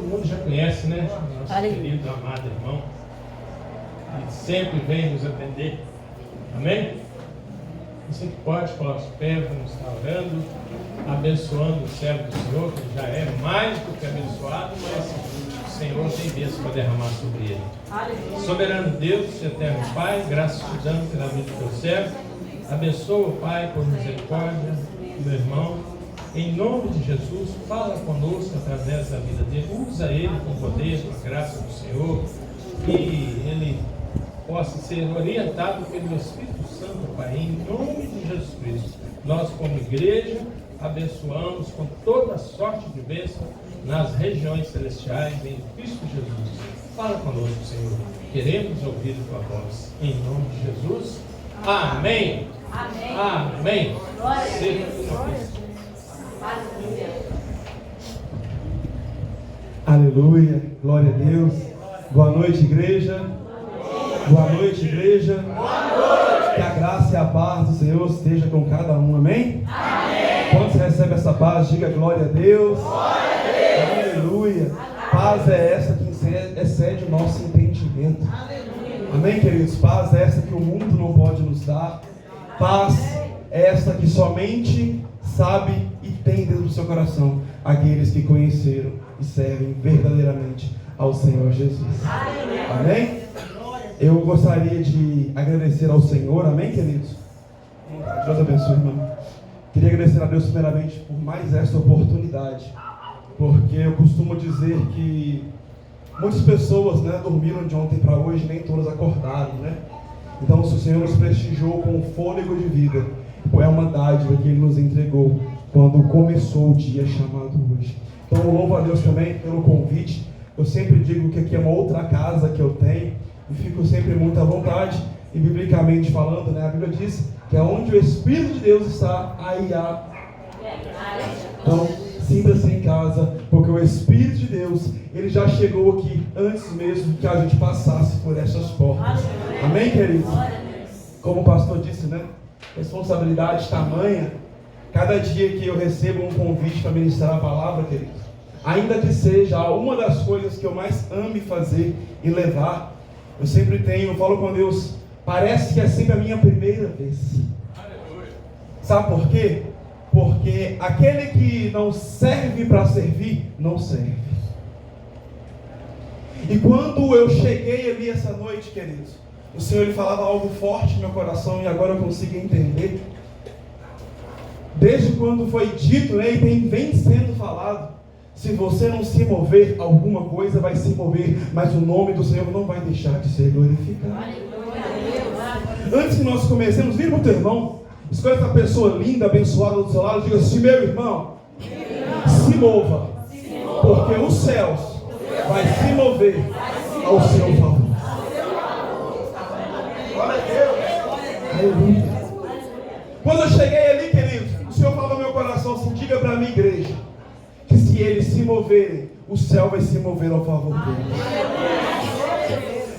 mundo já conhece, né? Nosso querido, amado irmão, que sempre vem nos atender. Amém? Você que pode, coloque os pés, vamos estar orando, abençoando o servo do Senhor, que já é mais do que abençoado, mas o Senhor tem bênção para derramar sobre ele. Soberano Deus, eterno Pai, graças te damos pela vida do teu servo. Abençoa, Pai, por misericórdia, meu irmão. Em nome de Jesus, fala conosco através da vida dele. Usa ele com poder, com a graça do Senhor. Que ele possa ser orientado pelo Espírito Santo, Pai, em nome de Jesus Cristo. Nós, como igreja, abençoamos com toda sorte de bênção nas regiões celestiais, em Cristo Jesus. Fala conosco, Senhor. Queremos ouvir a tua voz. Em nome de Jesus. Amém. Amém. Amém. Seja Aleluia. Glória a Deus. Boa noite, igreja. Boa noite, igreja. Boa noite. Que a graça e a paz do Senhor esteja com cada um. Amém? Amém. Quando você recebe essa paz, diga glória a Deus. Glória a Deus. Aleluia. Paz é essa que excede o nosso entendimento. Aleluia. Amém, queridos? Paz é essa que o mundo não pode nos dar. Paz é essa que somente sabe e tem dentro do seu coração aqueles que conheceram e servem verdadeiramente ao Senhor Jesus. Amém? Eu gostaria de agradecer ao Senhor, amém, queridos? Deus abençoe, irmão. Queria agradecer a Deus primeiramente por mais esta oportunidade, porque eu costumo dizer que muitas pessoas, né, dormiram de ontem para hoje, nem todas acordaram, né? Então, se o Senhor nos prestigiou com o fôlego de vida, é uma dádiva que Ele nos entregou quando começou o dia chamado hoje. Então, eu louvo a Deus também pelo convite. Eu sempre digo que aqui é uma outra casa que eu tenho e fico sempre muito à vontade. E biblicamente falando, né, a Bíblia diz que é onde o Espírito de Deus está, aí há. Então, sinta-se em casa, porque o Espírito de Deus, Ele já chegou aqui antes mesmo que a gente passasse por essas portas. Amém, queridos? Como o pastor disse, né? Responsabilidade tamanha. Cada dia que eu recebo um convite para ministrar a palavra, queridos, ainda que seja uma das coisas que eu mais ame fazer e levar, eu sempre tenho, eu falo com Deus, parece que é sempre a minha primeira vez. Sabe por quê? Porque aquele que não serve para servir, não serve. E quando eu cheguei ali essa noite, queridos, o Senhor Ele falava algo forte no meu coração e agora eu consigo entender. Desde quando foi dito, né, e vem sendo falado, se você não se mover, alguma coisa vai se mover, mas o nome do Senhor não vai deixar de ser glorificado. Antes que nós comecemos, vira para o teu irmão, escolha essa pessoa linda, abençoada do seu lado, diga assim: meu irmão, se mova, porque os céus vai se mover ao seu favor. Glória a Deus. Aleluia. Quando eu cheguei ali, queridos, o Senhor falou no meu coração assim: diga para a minha igreja que se eles se moverem, o céu vai se mover ao favor deles.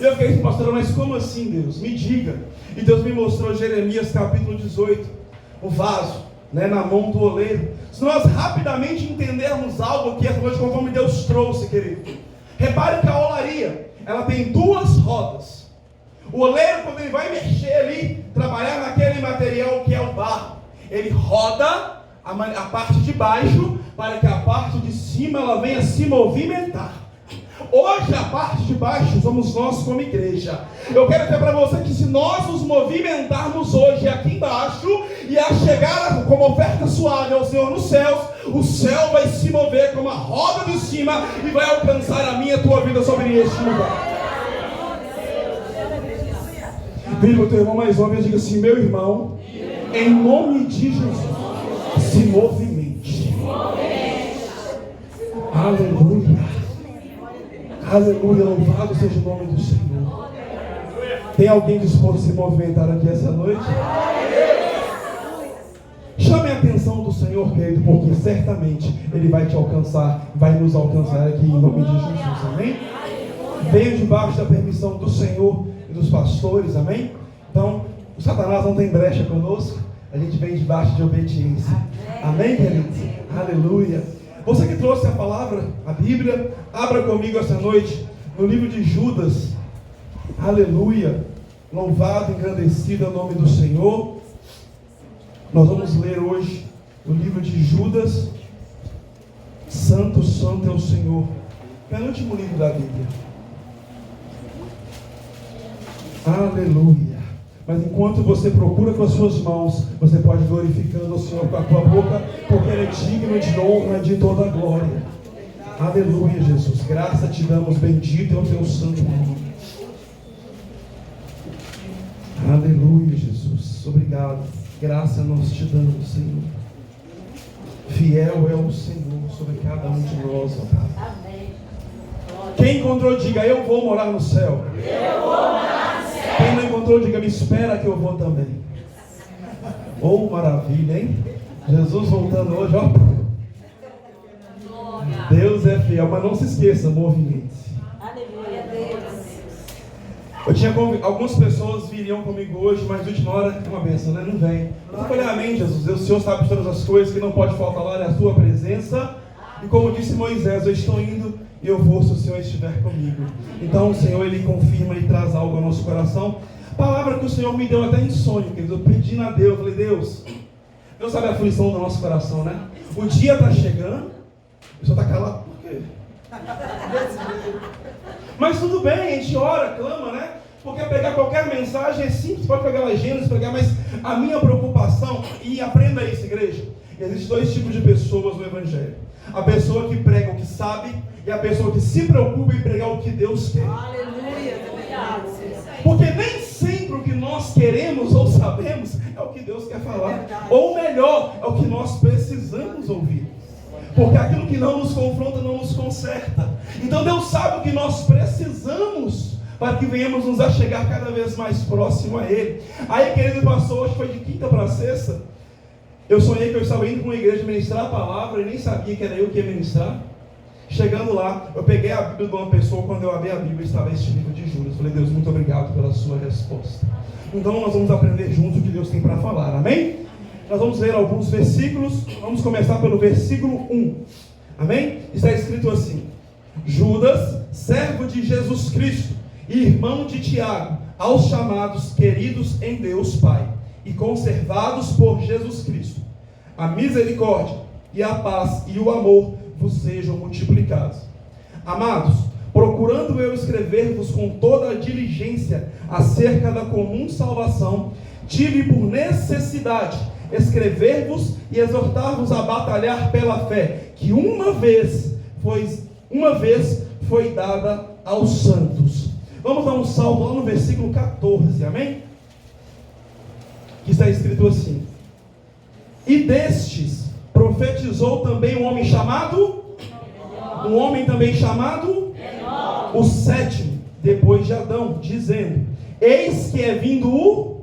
E eu fiquei assim: pastor, mas como assim, Deus? Me diga. E Deus me mostrou Jeremias capítulo 18, o vaso, né, na mão do oleiro. Se nós rapidamente entendermos algo aqui essa noite, conforme Deus trouxe, querido, repare que a olaria, ela tem duas rodas. O oleiro, quando ele vai mexer ali, trabalhar naquele material que é o barro, ele roda a parte de baixo para que a parte de cima ela venha se movimentar. Hoje a parte de baixo somos nós como igreja. Eu quero dizer para você que se nós nos movimentarmos hoje aqui embaixo e a chegar como oferta suave ao Senhor nos céus, o céu vai se mover como a roda de cima e vai alcançar a minha e a tua vida sobre este lugar. Vire para o teu irmão mais uma vez e diga assim: meu irmão, em nome de Jesus, se movimente. Aleluia. Aleluia, louvado seja o nome do Senhor. Tem alguém disposto a se movimentar aqui essa noite? Chame a atenção do Senhor, querido, porque certamente Ele vai te alcançar, vai nos alcançar aqui em nome de Jesus, amém? Venho debaixo da permissão do Senhor e dos pastores, amém? Então, o Satanás não tem brecha conosco, a gente vem debaixo de obediência, amém, queridos? Aleluia. Você que trouxe a palavra, a Bíblia, abra comigo essa noite no livro de Judas. Aleluia. Louvado, engrandecido é o nome do Senhor. Nós vamos ler hoje o livro de Judas. Santo, santo é o Senhor. Penúltimo livro da Bíblia. Aleluia. Mas enquanto você procura com as suas mãos, você pode glorificando o Senhor com a tua boca, porque Ele é digno de honra e de toda a glória. Aleluia, Jesus. Graça te damos, bendito é o teu santo nome. Aleluia, Jesus. Obrigado. Graça nós te damos, Senhor. Fiel é o Senhor sobre cada um de nós, ó Pai. Quem encontrou, diga: eu vou morar no céu. Eu vou morar no céu. Quem não encontrou, diga: me espera que eu vou também. Oh, maravilha, hein? Jesus voltando hoje, ó. Deus é fiel, mas não se esqueça, movimente-se. Aleluia, Deus. Eu tinha algumas pessoas viriam comigo hoje, mas de última hora é uma bênção, né? Não vem. Eu falei: amém, Jesus. O Senhor sabe de todas as coisas, que não pode faltar lá, é a tua presença. E como disse Moisés, eu estou indo e eu vou se o Senhor estiver comigo. Então o Senhor, Ele confirma e traz algo ao nosso coração. Palavra que o Senhor me deu até em sonho, querido. Eu pedi a Deus, falei: Deus sabe a aflição do nosso coração, né? O dia está chegando, o Senhor está calado por quê? Mas tudo bem, a gente ora, clama, né? Porque pegar qualquer mensagem é simples, pode pegar lá Gênesis, pegar, mas a minha preocupação, e aprenda isso, igreja, existem dois tipos de pessoas no Evangelho: a pessoa que prega o que sabe e a pessoa que se preocupa em pregar o que Deus quer. Aleluia. Porque nem sempre o que nós queremos ou sabemos é o que Deus quer falar, ou melhor, é o que nós precisamos ouvir. Porque aquilo que não nos confronta não nos conserta. Então Deus sabe o que nós precisamos para que venhamos nos achegar cada vez mais próximo a Ele. Aí, querido pastor, hoje foi de quinta para sexta. Eu sonhei que eu estava indo para uma igreja ministrar a palavra e nem sabia que era eu que ia ministrar. Chegando lá, eu peguei a Bíblia de uma pessoa. Quando eu abri a Bíblia, estava este livro de Judas. Falei: Deus, muito obrigado pela sua resposta. Então nós vamos aprender juntos o que Deus tem para falar, amém? Nós vamos ler alguns versículos. Vamos começar pelo versículo 1, amém? Está escrito assim: Judas, servo de Jesus Cristo e irmão de Tiago, aos chamados, queridos em Deus Pai e conservados por Jesus Cristo, a misericórdia e a paz e o amor vos sejam multiplicados. Amados, procurando eu escrever-vos com toda a diligência acerca da comum salvação, tive por necessidade escrever-vos e exortar-vos a batalhar pela fé, que uma vez foi dada aos santos. Vamos dar um salto lá no versículo 14, amém? Que está escrito assim: e destes profetizou também um homem também chamado o sétimo, depois de Adão, dizendo: eis que é vindo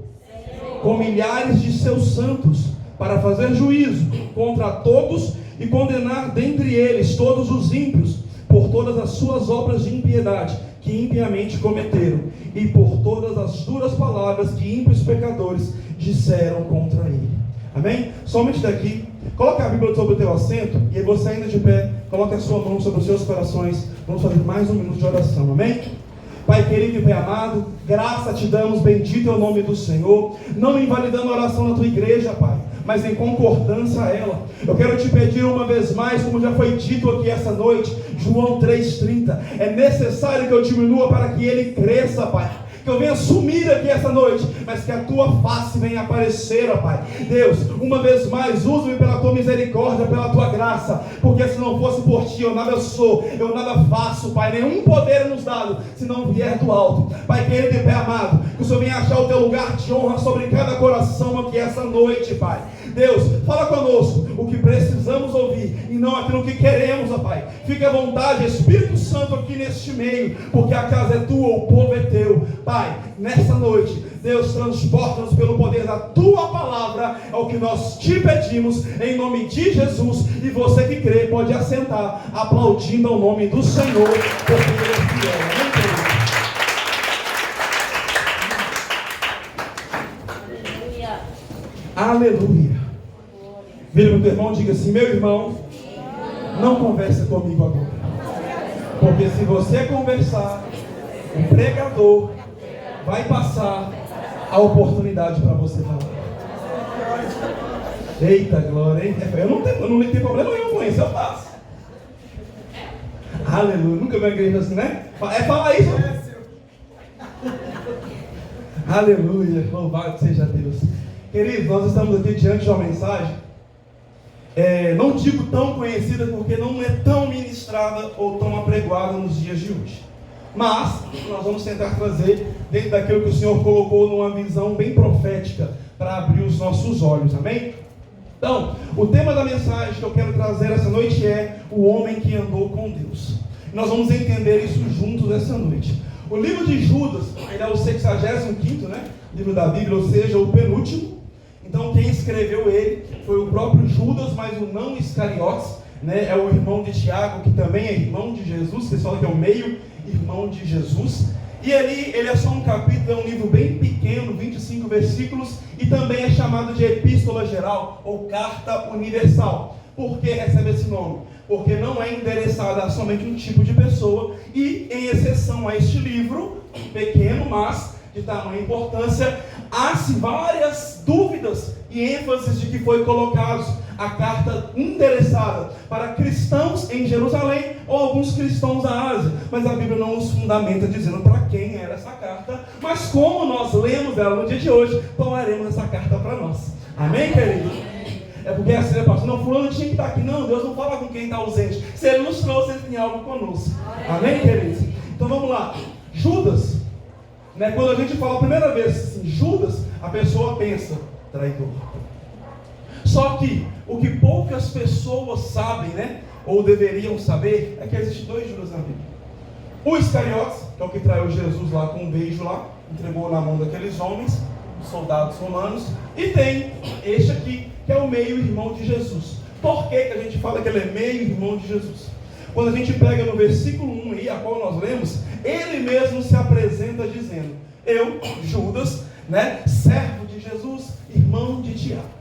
com milhares de seus santos, para fazer juízo contra todos e condenar dentre eles todos os ímpios, por todas as suas obras de impiedade que impiamente cometeram, e por todas as duras palavras que ímpios pecadores disseram contra ele. Amém? Somente daqui, coloque a Bíblia sobre o teu assento, e aí você ainda de pé, coloque a sua mão sobre os seus corações. Vamos fazer mais um minuto de oração, amém? Pai querido e Pai amado, graça te damos, bendito é o nome do Senhor, não invalidando a oração da tua igreja, Pai, mas em concordância a ela. Eu quero te pedir uma vez mais, como já foi dito aqui essa noite, João 3,30, é necessário que eu diminua para que ele cresça, Pai. Que eu venha sumir aqui essa noite, mas que a tua face venha aparecer, ó Pai. Deus, uma vez mais, usa-me pela tua misericórdia, pela tua graça, porque se não fosse por ti, eu nada sou, eu nada faço, Pai. Nenhum poder é nos dado, se não vier do alto. Pai querido e Pai amado, que o Senhor venha achar o teu lugar de honra sobre cada coração aqui essa noite, Pai. Deus, fala conosco o que precisamos ouvir e não aquilo que queremos, ó Pai. Fica à vontade, Espírito Santo, aqui neste meio, porque a casa é tua, o povo é teu. Pai, nessa noite, Deus, transporta-nos pelo poder da tua palavra, é o que nós te pedimos, em nome de Jesus. E você que crê pode assentar, aplaudindo ao nome do Senhor, porque Ele é fiel. Aleluia. Vira para o teu irmão e diga assim: meu irmão, Não converse comigo agora. Porque se você conversar, o pregador vai passar a oportunidade para você falar. Eita glória, hein? Eu não tenho problema nenhum com isso, eu faço. Aleluia, nunca vi uma igreja assim, né? É falar isso. Aleluia, louvado seja Deus. Queridos, nós estamos aqui diante de uma mensagem, não digo tão conhecida porque não é tão ministrada ou tão apregoada nos dias de hoje. Mas nós vamos tentar trazer dentro daquilo que o Senhor colocou numa visão bem profética para abrir os nossos olhos, amém? Então, o tema da mensagem que eu quero trazer essa noite é o homem que andou com Deus. Nós vamos entender isso juntos essa noite. O livro de Judas, ele é o 65º, né? Livro da Bíblia, ou seja, o penúltimo. Então, quem escreveu ele foi o próprio Judas, mas o não Iscariotes, né? É o irmão de Tiago, que também é irmão de Jesus, que fala que é o meio-irmão de Jesus. E ali, ele é só um capítulo, é um livro bem pequeno, 25 versículos, e também é chamado de Epístola Geral, ou Carta Universal. Por que recebe esse nome? Porque não é endereçada a somente um tipo de pessoa, e em exceção a este livro, pequeno, mas de tamanha importância, há-se várias dúvidas e ênfases de que foi colocado a carta endereçada para cristãos em Jerusalém ou alguns cristãos da Ásia, mas a Bíblia não nos fundamenta dizendo para quem era essa carta, mas como nós lemos ela no dia de hoje, tomaremos essa carta para nós. Amém, querido? É porque assim, né, pastor? Não, fulano tinha que estar aqui. Não, Deus não fala com quem está ausente. Se ele nos trouxe, ele tem algo conosco. Amém, queridos? Então vamos lá. Judas, né, quando a gente fala a primeira vez assim, Judas, a pessoa pensa, traidor. Só que o que poucas pessoas sabem, né, ou deveriam saber, é que existem dois Judas na Bíblia. O Iscariotes, que é o que traiu Jesus lá com um beijo lá, entregou na mão daqueles homens, soldados romanos, e tem este aqui, que é o meio-irmão de Jesus. Por que a gente fala que ele é meio-irmão de Jesus? Quando a gente pega no versículo 1 aí, a qual nós lemos, ele mesmo se apresenta dizendo, eu, Judas, né, servo de Jesus, irmão de Tiago.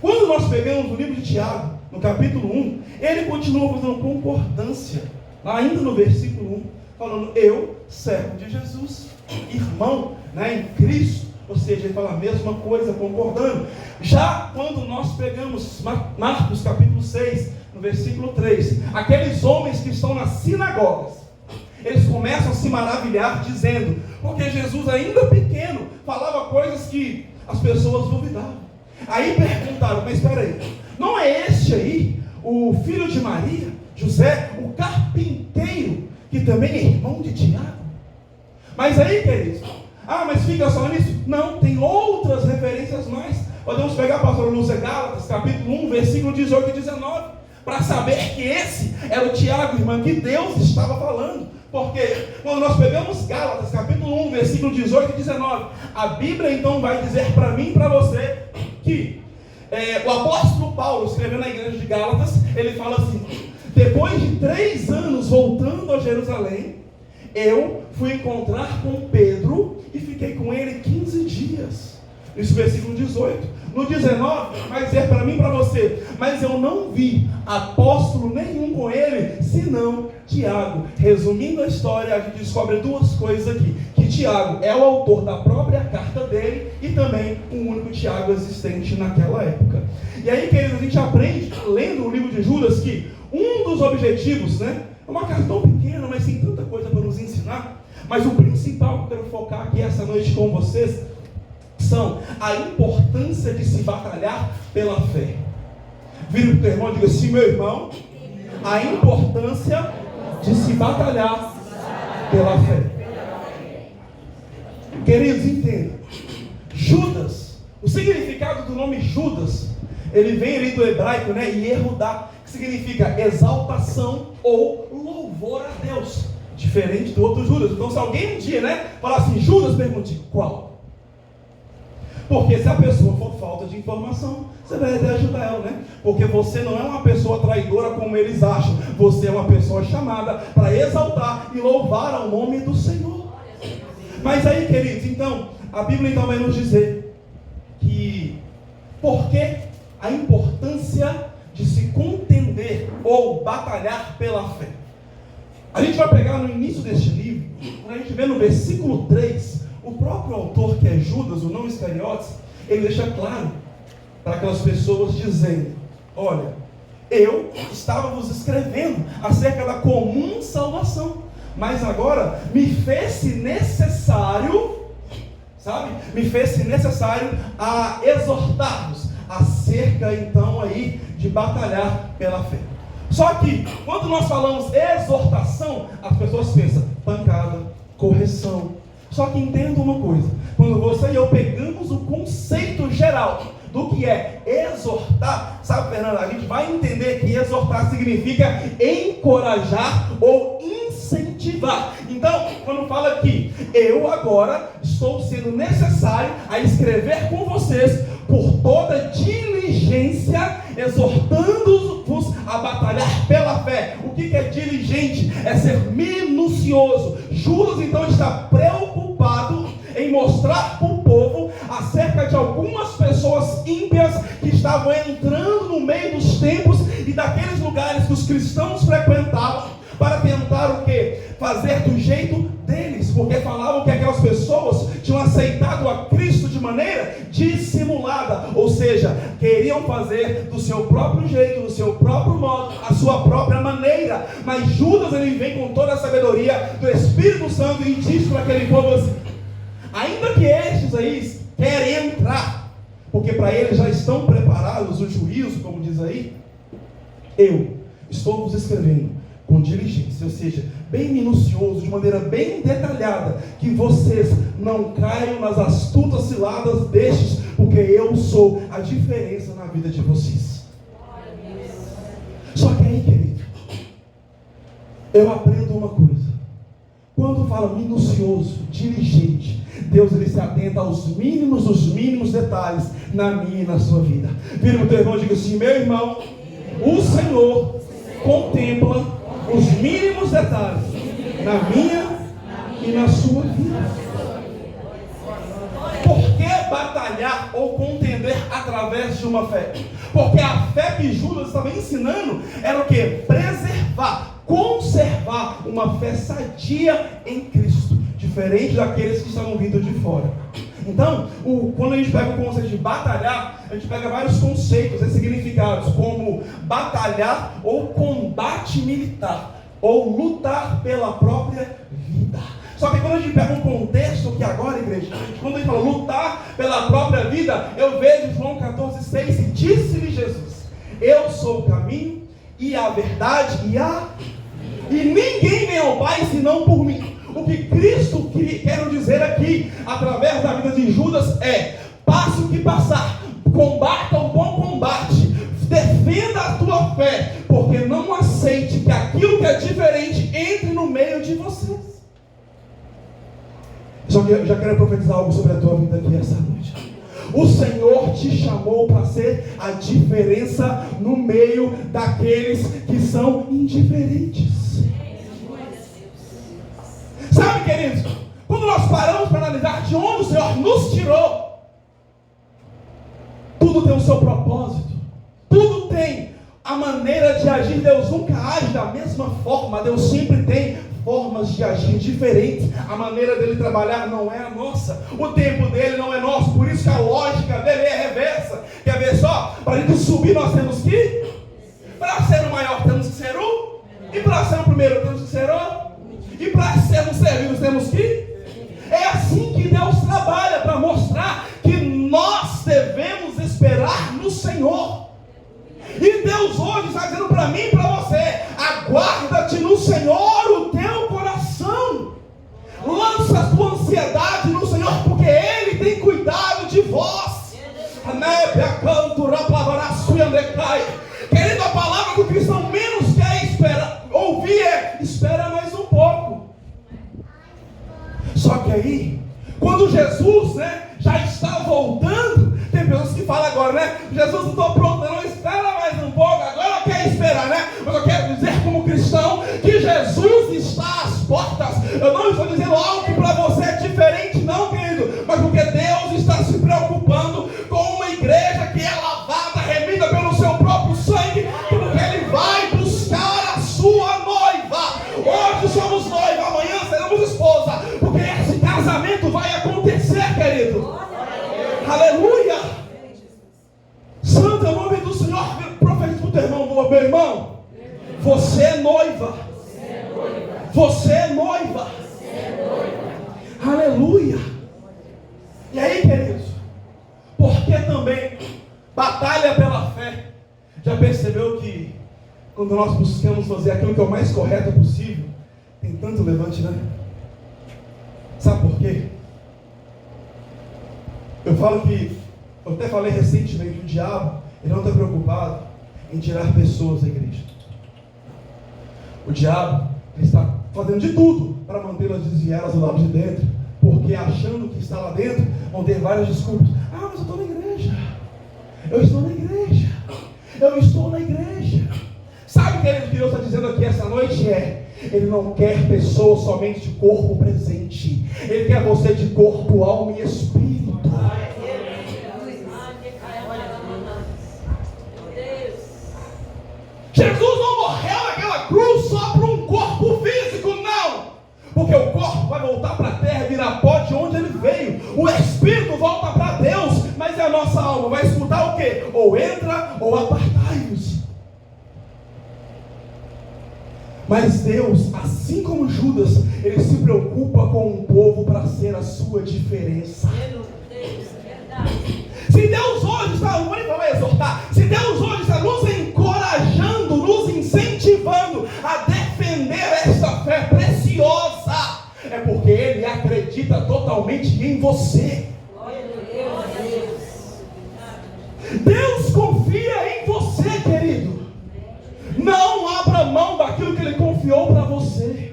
Quando nós pegamos o livro de Tiago, no capítulo 1, ele continua fazendo concordância, ainda no versículo 1, falando, eu, servo de Jesus, irmão, né, em Cristo. Ou seja, ele fala a mesma coisa, concordando. Já quando nós pegamos Marcos capítulo 6, no versículo 3, aqueles homens que estão nas sinagogas, eles começam a se maravilhar, dizendo, porque Jesus ainda pequeno, falava coisas que as pessoas duvidavam. Aí perguntaram, mas espera aí, não é este aí, o filho de Maria, José, o carpinteiro, que também é irmão de Tiago? Mas aí, queridos, mas fica só nisso? Não, tem outras referências mais. Podemos pegar, pastor Lúcia, Gálatas, capítulo 1, versículo 18 e 19, para saber que esse era o Tiago, irmã, que Deus estava falando. Porque quando nós pegamos Gálatas, capítulo 1, versículo 18 e 19, a Bíblia então vai dizer para mim e para você que o apóstolo Paulo, escrevendo na igreja de Gálatas, ele fala assim, depois de 3 anos voltando a Jerusalém, eu fui encontrar com Pedro e fiquei com ele 15 dias. Isso versículo 18. No 19, vai dizer para mim e para você, mas eu não vi apóstolo nenhum com ele, senão Tiago. Resumindo a história, a gente descobre 2 coisas aqui. Que Tiago é o autor da própria carta dele e também o único Tiago existente naquela época. E aí, queridos, a gente aprende, lendo o livro de Judas, que um dos objetivos, né, é uma carta tão pequena, mas tem tanta coisa para nos ensinar. Mas o principal que eu quero focar aqui essa noite com vocês são a importância de se batalhar pela fé. Vira para o teu irmão e diga assim, meu irmão, a importância de se batalhar pela fé. Queridos, entendam. Judas, o significado do nome Judas, ele vem ali do hebraico, né, Yehudá, que significa exaltação ou louvor a Deus. Diferente do outro Judas. Então, se alguém um dia, né, falar assim, Judas, pergunte, qual? Porque se a pessoa for falta de informação, você vai até ajudar ela, né? Porque você não é uma pessoa traidora como eles acham. Você é uma pessoa chamada para exaltar e louvar ao nome do Senhor. Mas aí, queridos, então, a Bíblia então vai nos dizer que, por que a importância de se contender ou batalhar pela fé. A gente vai pegar no início deste livro, quando a gente vê no versículo 3, o próprio autor, que é Judas, o não Iscariotes, ele deixa claro para aquelas pessoas dizendo: olha, eu estava vos escrevendo acerca da comum salvação, mas agora me fez-se necessário, me fez-se necessário a exortar-vos acerca então aí de batalhar pela fé. Só que quando nós falamos exortação, as pessoas pensam pancada, correção. Só que entenda uma coisa: quando você e eu pegamos o conceito geral do que é exortar, sabe, Fernando, a gente vai entender que exortar significa encorajar ou incentivar. Então, quando fala que eu agora estou sendo necessário a escrever com vocês por toda diligência, exortando-vos a batalhar pela fé. O que é diligente? É ser minucioso. Judas então está preocupado em mostrar para o povo acerca de algumas pessoas ímpias que estavam entrando no meio dos templos e daqueles lugares que os cristãos frequentavam, para tentar o quê? Fazer do jeito deles, porque falavam que aquelas pessoas tinham aceitado a Cristo de maneira dissimulada, ou seja, queriam fazer do seu próprio jeito, do seu próprio modo, a sua própria maneira. Mas Judas, ele vem com toda a sabedoria do Espírito Santo e diz para aquele povo assim: ainda que estes aí querem entrar, porque para eles já estão preparados o juízo, como diz aí, eu estou vos escrevendo com diligência, ou seja, bem minucioso, de maneira bem detalhada, que vocês não caiam nas astutas ciladas destes, porque eu sou a diferença na vida de vocês. Só que aí, querido, eu aprendo uma coisa: quando fala minucioso, diligente, Deus, ele se atenta aos mínimos dos mínimos detalhes na minha e na sua vida. Vira para o teu irmão e diga assim: meu irmão, o Senhor contempla os mínimos detalhes na minha e na sua vida. Por que batalhar ou contender através de uma fé? Porque a fé que Judas estava ensinando era o que? Preservar, conservar uma fé sadia em Cristo, diferente daqueles que estavam vindo de fora. Então, quando a gente pega o conceito de batalhar, a gente pega vários conceitos e significados, como batalhar ou combate militar, ou lutar pela própria vida. Só que quando a gente pega um contexto que agora, igreja, quando a gente fala lutar pela própria vida, eu vejo João 14,6, e disse-lhe Jesus: eu sou o caminho e a verdade e ninguém vem ao Pai senão por mim. O que Cristo quer dizer aqui, através da vida de Judas, é: passe o que passar, combata o bom combate, defenda a tua fé, porque não aceite que aquilo que é diferente entre no meio de vocês. Só que eu já quero profetizar algo sobre a tua vida aqui essa noite. O Senhor te chamou para ser a diferença no meio daqueles que são indiferentes. Sabe, queridos, quando nós paramos para analisar de onde o Senhor nos tirou, tudo tem o seu propósito, tudo tem a maneira de agir. Deus nunca age da mesma forma, Deus sempre tem formas de agir diferentes. A maneira dele trabalhar não é a nossa, o tempo dele não é nosso, por isso que a lógica dele é reversa. Quer ver só? Para a gente subir nós temos que, para ser o maior temos que ser o, e para ser o primeiro temos que ser o, e para sermos servidos temos que. É assim que Deus trabalha, para mostrar que nós devemos esperar no Senhor. E Deus hoje está dizendo para mim e para você: aguarda-te no Senhor o teu coração, lança a tua ansiedade no Senhor, porque Ele tem cuidado de vós. Querido, a palavra que o cristão menos quer ouvir é: espera mais um pouco. Só que aí, quando Jesus, já está voltando, tem pessoas que falam agora, Jesus, não estou pronto, não, espera mais um pouco, agora quer esperar, mas eu quero dizer como cristão que Jesus está às portas. Eu não estou dizendo algo que para você é diferente, não, querido, mas porque Deus está se preocupando com uma igreja que é lavada, remida pelo seu próprio sangue, porque Ele vai buscar querido? Aleluia! Santo é o nome do Senhor. Profetiza para o teu irmão, meu irmão. Você é noiva. Você é noiva. Aleluia! E aí, queridos? Porque também batalha pela fé. Já percebeu que quando nós buscamos fazer aquilo que é o mais correto possível, tem tanto levante, né? Sabe por quê? Eu até falei recentemente, o diabo, ele não está preocupado em tirar pessoas da igreja. O diabo, ele está fazendo de tudo para mantê-las desviadas do lado de dentro, porque achando que está lá dentro, vão ter várias desculpas. Ah, mas eu estou na igreja. Eu estou na igreja. Eu estou na igreja. Sabe o que Deus está dizendo aqui essa noite? Ele não quer pessoas somente de corpo presente. Ele quer você de corpo, alma e espírito. Jesus não morreu naquela cruz só para um corpo físico, não. Porque o corpo vai voltar para a terra e virar pó de onde ele veio. O espírito volta para Deus, mas a nossa alma vai escutar o quê? Ou entra ou apartai-vos. Mas Deus, assim como Judas, ele se preocupa com o povo para ser a sua diferença. Se Deus hoje está, não vou nem falar exortar, se Deus hoje está nos encorajando, nos incentivando a defender essa fé preciosa, é porque Ele acredita totalmente em você. Deus confia em você, querido. Não abra mão daquilo que Ele confiou para você.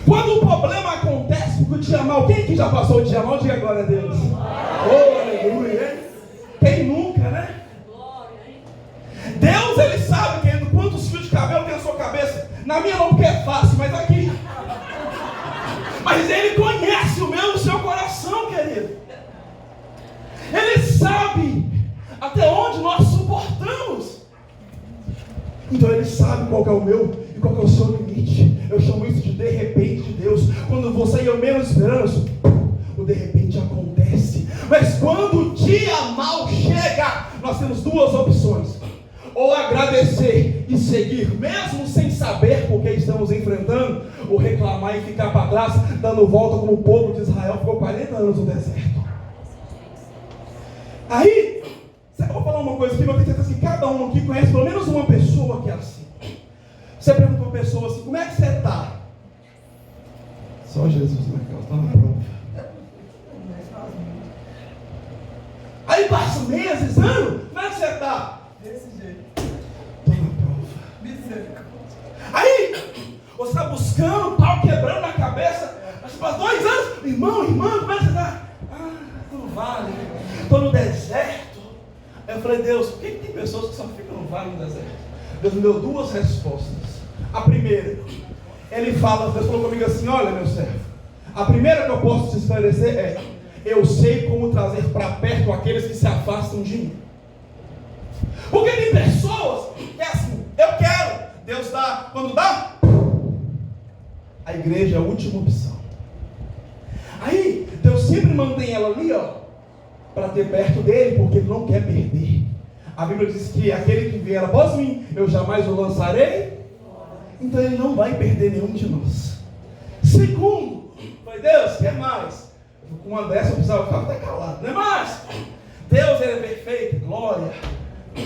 Quando o problema acontece, porque o dia mal, quem que já passou o dia mal, diga glória a Deus. Oh, aleluia. Quem nunca, né? Deus, Ele sabe, querido, quantos fios de cabelo tem na sua cabeça. Na minha não, porque é fácil, mas aqui. Mas Ele conhece o meu e o seu coração, querido. Ele sabe até onde nós suportamos. Então Ele sabe qual que é o meu e qual que é o seu limite. Eu chamo isso de repente de Deus. Quando você e eu menos esperamos, o de repente acontece. Mas quando o dia mal chega, nós temos duas opções: ou agradecer e seguir mesmo sem saber por que estamos enfrentando, ou reclamar e ficar para trás, dando volta como o povo de Israel ficou 40 anos no deserto. Aí, eu vou falar uma coisa aqui, mas eu tenho certeza que cada um aqui conhece pelo menos uma pessoa que é assim. Você pergunta para uma pessoa assim: como é que você está? Só Jesus, né? Ela está na prova. Aí passa meses, anos, como é que você está? Desse jeito. Estou na prova. Misericórdia. Aí, você está buscando, pau quebrando na cabeça. Mas faz 2 anos, irmã, como é que você está? Estou no vale, estou no deserto. Aí eu falei: Deus, por que tem pessoas que só ficam no vale, no deserto? Deus me deu 2 respostas. A primeira, Deus falou comigo assim: olha, meu servo, a primeira que eu posso te esclarecer é: eu sei como trazer para perto aqueles que se afastam de mim. Porque tem pessoas que é assim: eu quero, Deus dá, quando dá, a igreja é a última opção. Aí, Deus sempre mantém ela ali, para ter perto dele, porque Ele não quer perder. A Bíblia diz que aquele que vier após mim, eu jamais o lançarei. Então Ele não vai perder nenhum de nós. Segundo, foi Deus, quer mais? Com uma dessa eu precisava ficar até calado, não é mais? Deus, Ele é perfeito, glória.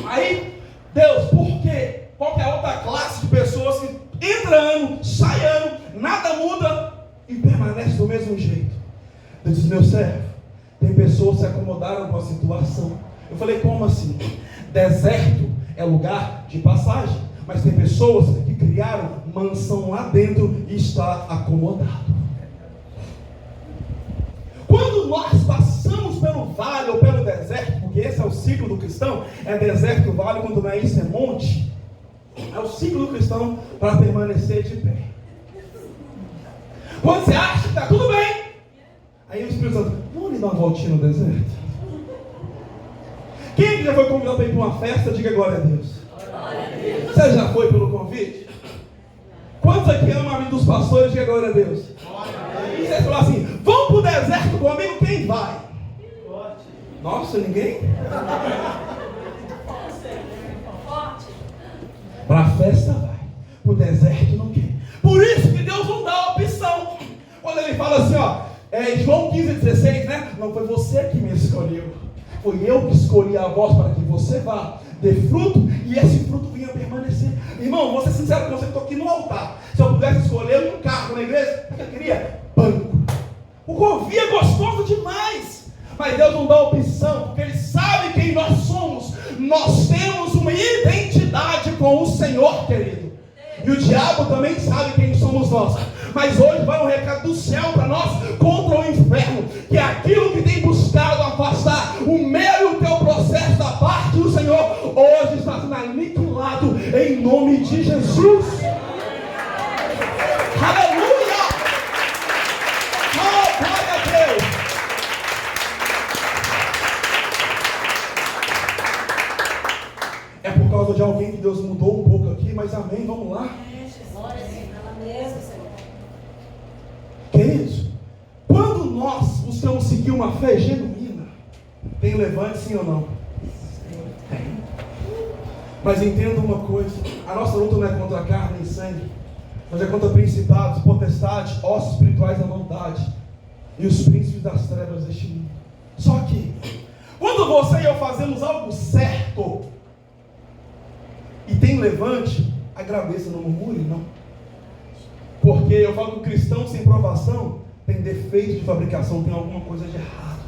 Aí, Deus, por quê? Qual que é a outra classe de pessoas que entra ano, sai ano, nada muda e permanece do mesmo jeito? Deus diz: meu servo, tem pessoas que se acomodaram com a situação. Eu falei: como assim? Deserto é lugar de passagem, mas tem pessoas que criaram mansão lá dentro e está acomodado. Quando nós passamos pelo vale ou pelo deserto, porque esse é o ciclo do cristão, é deserto, vale, quando não é isso é monte, é o ciclo do cristão para permanecer de pé. Quando você acha que está tudo bem, aí o Espírito Santo: vamos lhe dar uma voltinha no deserto? Quem já foi convidado para ir para uma festa, diga glória a Deus. Você já foi pelo convite? Quantos aqui amam a mim dos pastores, diga glória a Deus. E você falou assim: vamos para o deserto comigo? quem vai? Nossa, ninguém? Para a festa vai, para o deserto não quer. Por isso que Deus não dá a opção. Quando ele fala assim, João 15,16, né? Não foi você que me escolheu, foi eu que escolhi a vós para que você vá, dê fruto e esse fruto venha permanecer. Irmão, vou ser sincero com você, estou aqui no altar. Se eu pudesse escolher um carro na igreja, o que eu queria? Banco. O Govi é gostoso demais. Mas Deus não dá opção, porque Ele sabe quem nós somos. Nós temos uma identidade com o Senhor, querido. E o diabo também sabe quem somos nós. Mas hoje vai um recado do céu para nós contra o inferno, que é aquilo que tem buscado afastar o meu e o teu processo da parte do Senhor, hoje está sendo aniquilado em nome de Jesus. Aleluia! Oh, glória a Deus! É por causa de alguém que Deus mudou um pouco aqui, mas amém, vamos lá. Queridos, quando nós buscamos seguir uma fé genuína, tem levante sim ou não? Tem. Mas entenda uma coisa, a nossa luta não é contra a carne e sangue, mas é contra principados, potestades, ossos espirituais da maldade e os príncipes das trevas deste mundo. Só que, quando você e eu fazemos algo certo e tem levante, agradeça, não murmure, não. Porque eu falo que o cristão sem provação tem defeito de fabricação, tem alguma coisa de errado.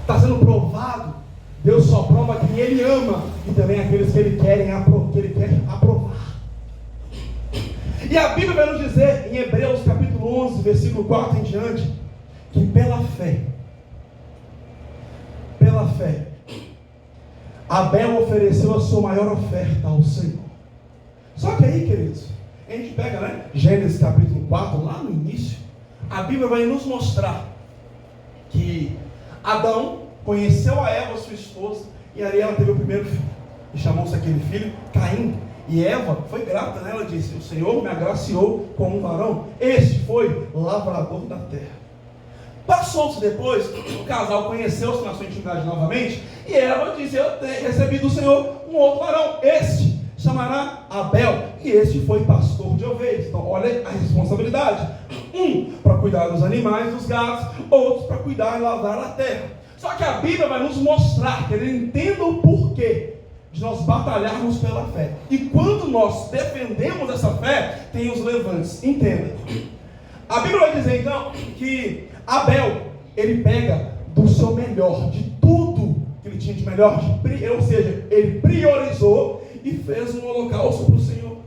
Está sendo provado, Deus só prova quem Ele ama e também aqueles que Ele quer aprovar. E a Bíblia vai nos dizer, em Hebreus capítulo 11, versículo 4 em diante, que pela fé, Abel ofereceu a sua maior oferta ao Senhor. Só que aí, queridos, a gente pega, né, Gênesis capítulo 4, lá no início, a Bíblia vai nos mostrar que Adão conheceu a Eva, sua esposa, e aí ela teve o primeiro filho, e chamou-se aquele filho Caim. E Eva foi grata, né? Ela disse: o Senhor me agraciou com um varão, este foi lavrador da terra. Passou-se depois, o casal conheceu-se na sua intimidade novamente, e Eva disse: eu recebi do Senhor um outro varão, este chamará Abel, e este foi pastor de ovelhas. Então olha a responsabilidade, um para cuidar dos animais, dos gados, outro para cuidar e lavrar a terra. Só que a Bíblia vai nos mostrar, que ele entenda o porquê de nós batalharmos pela fé, e quando nós defendemos essa fé, tem os levantes. Entenda, a Bíblia vai dizer então que Abel, ele pega do seu melhor, de tudo que ele tinha de melhor, ou seja, ele priorizou e fez um holocausto para o Senhor.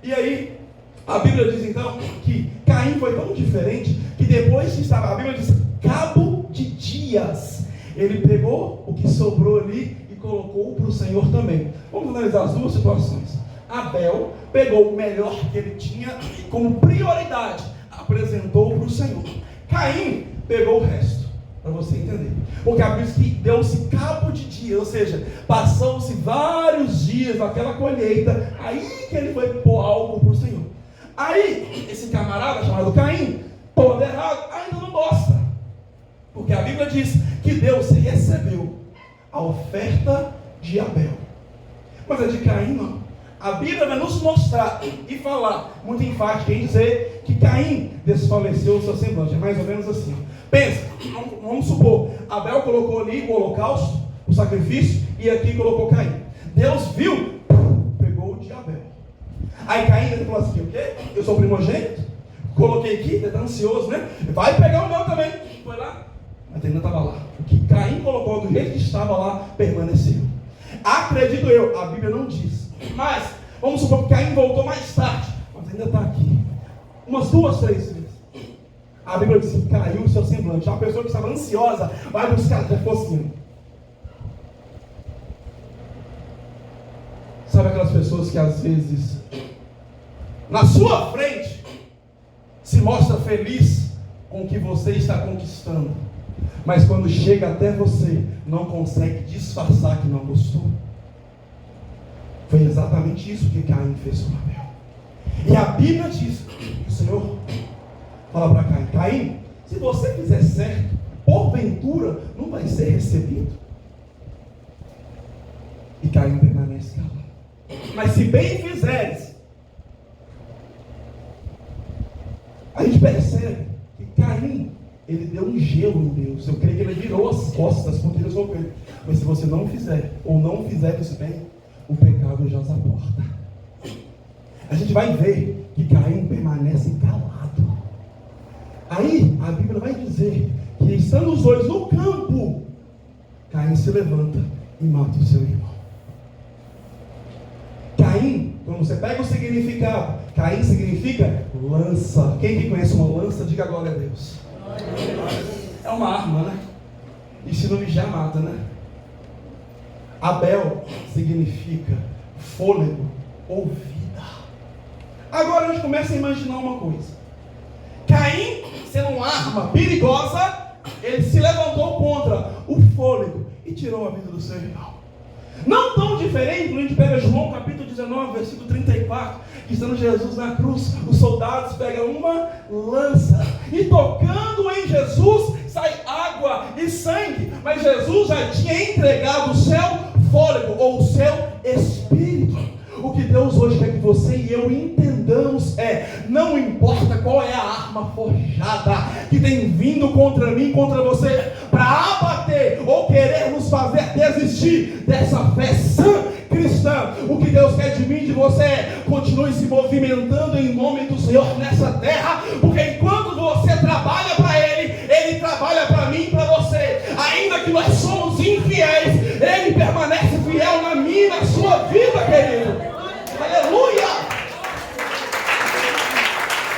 E aí, a Bíblia diz então que Caim foi tão diferente, que depois que estava, a Bíblia diz, cabo de dias, ele pegou o que sobrou ali e colocou para o Senhor também. Vamos analisar as duas situações. Abel pegou o melhor que ele tinha e, como prioridade, apresentou para o Senhor. Caim pegou o resto, para você entender. Porque a Bíblia diz que deu-se cabo de dia, ou seja, passou-se vários dias naquela colheita, aí que ele foi pôr algo para o Senhor. Aí, esse camarada chamado Caim, todo errado, ainda não gosta. Porque a Bíblia diz que Deus recebeu a oferta de Abel, mas a de Caim não. A Bíblia vai nos mostrar e falar, muito enfático, em dizer que Caim desfaleceu o seu semblante. É mais ou menos assim. Pensa, vamos supor, Abel colocou ali o holocausto, o sacrifício, e aqui colocou Caim. Deus viu, pegou o de Abel. Aí Caim falou assim: o quê? Eu sou primogênito? Coloquei aqui, ele está ansioso, né? Vai pegar o meu também. Foi lá, mas ainda estava lá. O que Caim colocou do jeito que estava lá, permaneceu. Acredito eu, a Bíblia não diz. Mas, vamos supor que Caim voltou mais tarde, mas ainda está aqui. Umas 2, 3 vezes. A Bíblia diz que caiu o seu semblante. Uma pessoa que estava ansiosa vai buscar até focinho. Sabe aquelas pessoas que às vezes, na sua frente, se mostra feliz com o que você está conquistando, mas quando chega até você, não consegue disfarçar que não gostou? Foi exatamente isso que Caim fez com Abel. E a Bíblia diz, o Senhor fala para Caim: Caim, se você fizer certo, porventura não vai ser recebido. E Caim permanece calado. Mas se bem fizeres, a gente percebe que Caim, ele deu um gelo em Deus. Eu creio que ele virou as costas porque Deus falou com ele. Mas se você não fizer, ou não fizer isso bem, o pecado já os aborda. A gente vai ver que Caim permanece calado. Aí a Bíblia vai dizer que, estando os dois no campo, Caim se levanta e mata o seu irmão. Caim, quando você pega o significado, Caim significa lança. Quem que conhece uma lança, diga glória a Deus. É uma arma, né? E se não já mata, né? Abel significa fôlego ou vida. Agora a gente começa a imaginar uma coisa. Caim, sendo uma arma perigosa, ele se levantou contra o fôlego e tirou a vida do seu irmão. Não tão diferente, quando a gente pega João capítulo 19, versículo 34, que estando Jesus na cruz, os soldados pegam uma lança e tocando em Jesus, sai água e sangue, mas Jesus já tinha entregado o seu fôlego, ou o seu espírito. O que Deus hoje quer que você e eu entendamos é: não importa qual é a arma forjada que tem vindo contra mim, contra você, para abater ou querer nos fazer desistir dessa fé sã cristã. O que Deus quer de mim e de você é: continue se movimentando em nome do Senhor nessa terra, porque enquanto você trabalha para Ele, Ele trabalha para mim e para você. Ainda que nós somos infiéis, Ele permanece fiel na minha e na sua vida, querido. Aleluia!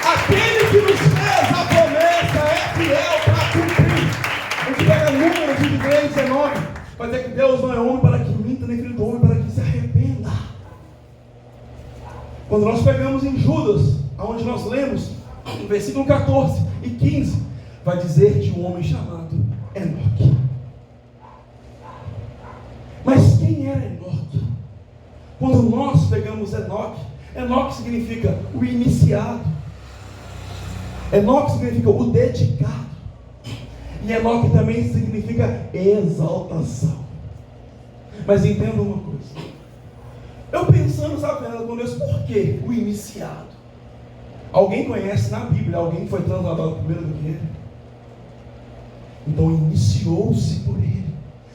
Aquele que nos fez a promessa é fiel para cumprir. A gente pega Números 23, 19, vai dizer que Deus não é homem para que minta, nem filho do homem para que se arrependa. Quando nós pegamos em Judas, onde nós lemos, no versículo 14 e 15, vai dizer de um homem chamado Enoque. Mas quem era Enoque? Quando nós pegamos Enoque, Enoque significa o iniciado. Enoque significa o dedicado. E Enoque também significa exaltação. Mas entenda uma coisa. Eu pensando, sabe, com Deus, por que o iniciado? Alguém conhece na Bíblia alguém que foi transladado primeiro do que ele? Então iniciou-se por ele.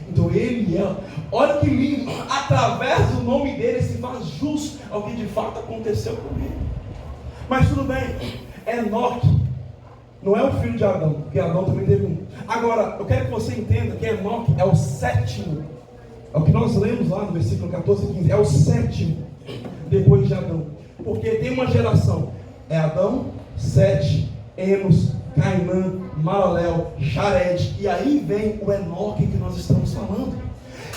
Então ele é, olha que lindo, através do nome dele se faz justo ao que de fato aconteceu com ele. Mas tudo bem, Enoque não é o filho de Adão, porque Adão também teve um. Agora, eu quero que você entenda que Enoque é o sétimo, é o que nós lemos lá no versículo 14 e 15, é o sétimo depois de Adão, porque tem uma geração, é Adão, Sete, Enos, Cainã, Malalel, Jared, e aí vem o Enoque que nós estamos falando.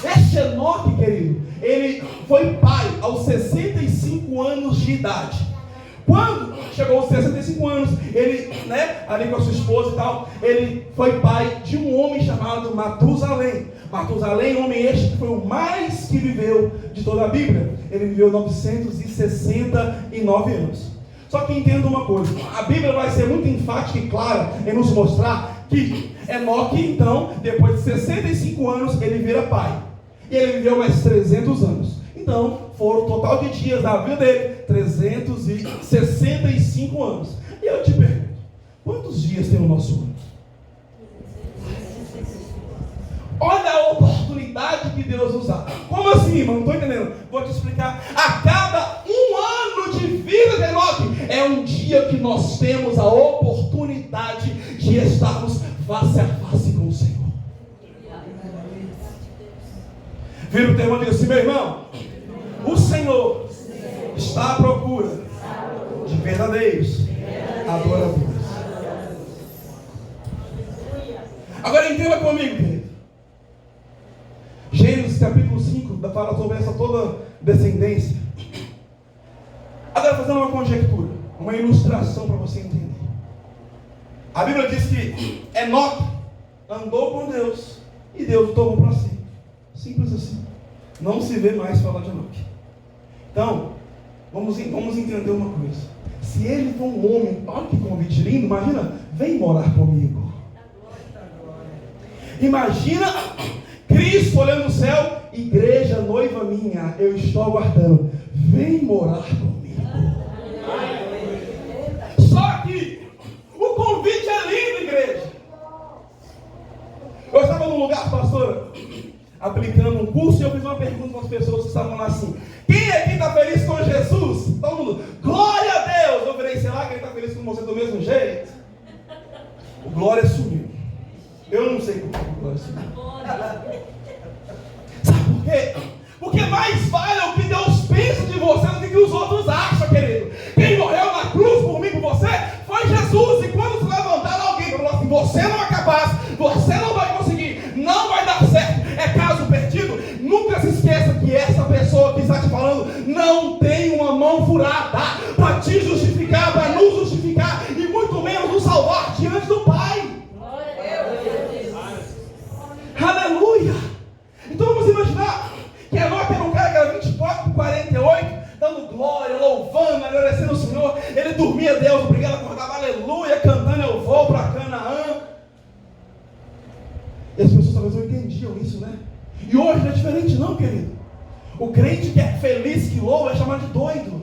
Este Enoque, querido, ele foi pai aos 65 anos de idade. Quando chegou aos 65 anos, ele, ali com a sua esposa e tal, ele foi pai de um homem chamado Matusalém. Matusalém, homem este que foi o mais que viveu de toda a Bíblia. Ele viveu 969 anos. Só que entenda uma coisa, a Bíblia vai ser muito enfática e clara em nos mostrar que Enoque, então, depois de 65 anos, ele vira pai. E ele viveu mais 300 anos. Então, foram o total de dias da vida dele, 365 anos. E eu te pergunto, quantos dias tem o nosso ano? Olha a oportunidade que Deus nos dá. Como assim, irmão? Não estou entendendo. Vou te explicar. A cada um ano de vida de Enoque, é um dia que nós temos a oportunidade de estarmos face a face com o Senhor. Vira o teu irmão e diga assim: meu irmão, o Senhor está à procura de verdadeiros adoradores. Agora entenda comigo, querido. Gênesis capítulo 5 fala sobre essa toda descendência. Agora fazendo uma conjectura, uma ilustração para você entender. A Bíblia diz que Enoque andou com Deus e Deus o tomou para si. Simples assim. Não se vê mais falar de Enoque. Então, vamos entender uma coisa. Se ele for um homem, olha que convite lindo, imagina, vem morar comigo. Imagina Cristo olhando no céu, igreja, noiva minha, eu estou aguardando, vem morar comigo. Só que o convite é lindo, igreja. Eu estava num lugar, pastora, aplicando um curso, e eu fiz uma pergunta para as pessoas que estavam lá assim: quem aqui está feliz com Jesus? Todo mundo, glória a Deus. Eu falei, sei lá, quem está feliz com você do mesmo jeito? O glória sumiu. Eu não sei por que o glória sumiu. Sabe por quê? Porque mais vale o que Deus pensa de você do que os outros acham, querido. Quem morreu na cruz por mim, por você, foi Jesus. E quando se levantaram alguém para falar assim, você não é capaz, você não vai conseguir, não vai dar certo, é caso perdido, nunca se esqueça que essa pessoa que está te falando não tem uma mão furada para te justificar, para nos justificar e muito menos nos salvar diante do Pai. Aleluia! Então vamos imaginar que Enoque era um cara que era 24-48, dando glória, louvando, agradecendo o Senhor. Ele dormia, Deus, obrigado, acordava, aleluia, cantando, eu vou para Canaã. E as pessoas talvez não entendiam isso, né? E hoje não é diferente não, querido. O crente que é feliz, que louva, é chamado de doido.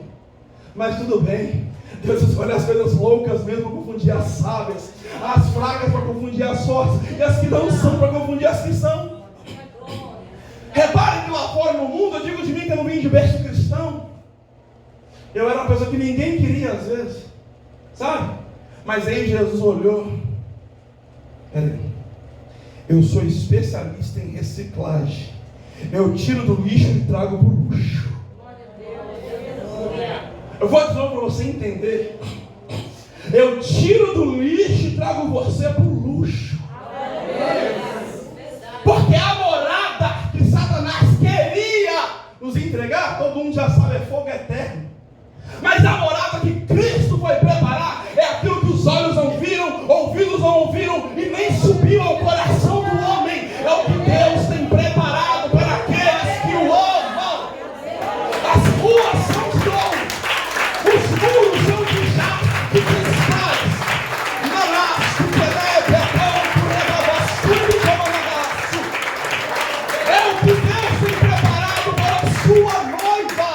Mas tudo bem, Deus escolhe as coisas loucas mesmo para confundir as sábias, as fracas para confundir as fortes, e as que não são para confundir as que são. Repare que lá fora no mundo, eu digo de mim que eu não vim de berço cristão. Eu era uma pessoa que ninguém queria às vezes, sabe? Mas aí Jesus olhou, peraí, eu sou especialista em reciclagem. Eu tiro do lixo e trago para o luxo. Eu vou dizer para você entender. Eu tiro do lixo e trago você para o luxo. Porque a morada que Satanás queria nos entregar, todo mundo já sabe, é fogo eterno. Mas a morada que Cristo foi preparar é aquilo que os olhos não viram, ouvidos não ouviram e nem subiu ao coração do homem. É o que Deus tem preparado para aqueles que o amam. As ruas são de ouro, os muros são de jaspe, de cristais. Nanaço, Pelebe, Acampo, Regabaçu, Jamanagaço. É o que Deus tem preparado para a sua noiva.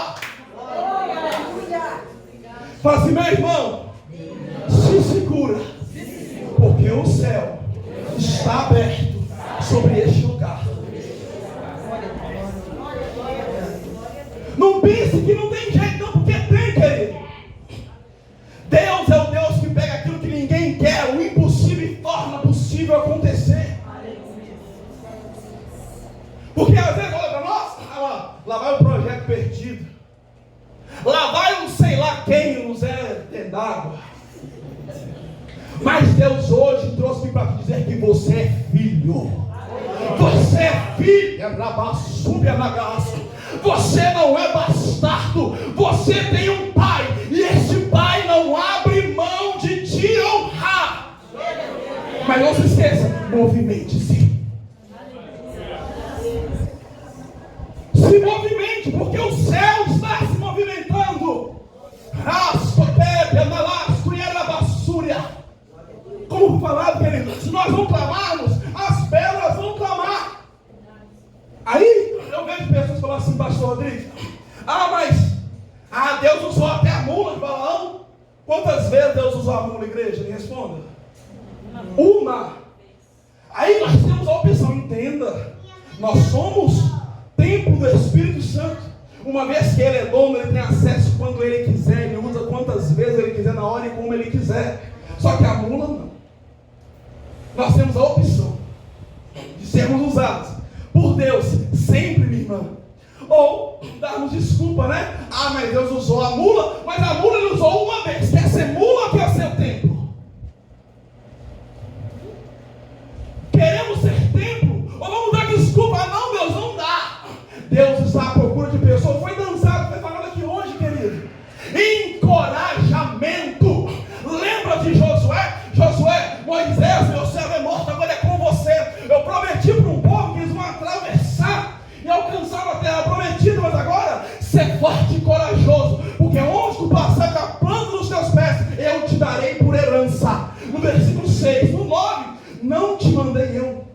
Fala assim, meu irmão, se segura, porque o céu está aberto sobre este lugar. Não pense que não tem jeito, não, porque tem, querido. Deus é o Deus que pega aquilo que ninguém quer, o impossível, e torna possível acontecer. Porque às vezes olha para nós, lá vai o projeto perdido. Lá vai um sei lá quem no Zé d'água. Mas Deus hoje trouxe-me para te dizer que você é filho. Você é filha da Bassúbia Nagaço. Você não é bastardo. Você tem um pai. E esse pai não abre mão de te honrar. Mas não se esqueça, movimente-se. Se movimente, porque o céu está se movimentando. Como falado, querido, se nós não clamarmos, as pedras vão clamar. Aí eu vejo pessoas falando assim, pastor Rodrigues, mas Deus usou até a mula de Balaão. Quantas vezes Deus usou a mula, igreja? Me responda. Uma. Aí nós temos a opção, entenda. Nós somos templo do Espírito Santo. Uma vez que Ele é dono, Ele tem acesso quando Ele quiser, Ele usa quantas vezes Ele quiser, na hora e como Ele quiser. Só que a mula não. Nós temos a opção de sermos usados por Deus sempre, minha irmã. Ou darmos desculpa, né? Mas Deus usou a mula, mas a mula Ele usou uma vez. Quer ser mula ou quer ser templo? Queremos ser templo? Ou vamos dar desculpa? Não, Deus, não dá. Deus está à procura de pessoas. Foi dançado, foi falado aqui hoje, querido. Encorajamento. Lembra de Josué? Josué, Moisés, meu servo é morto, agora é com você. Eu prometi para um povo que eles vão atravessar e alcançar a terra prometida, mas agora, ser forte e corajoso, porque onde tu passar com a planta dos teus pés, eu te darei por herança. No versículo 6, no 9, não te mandei eu.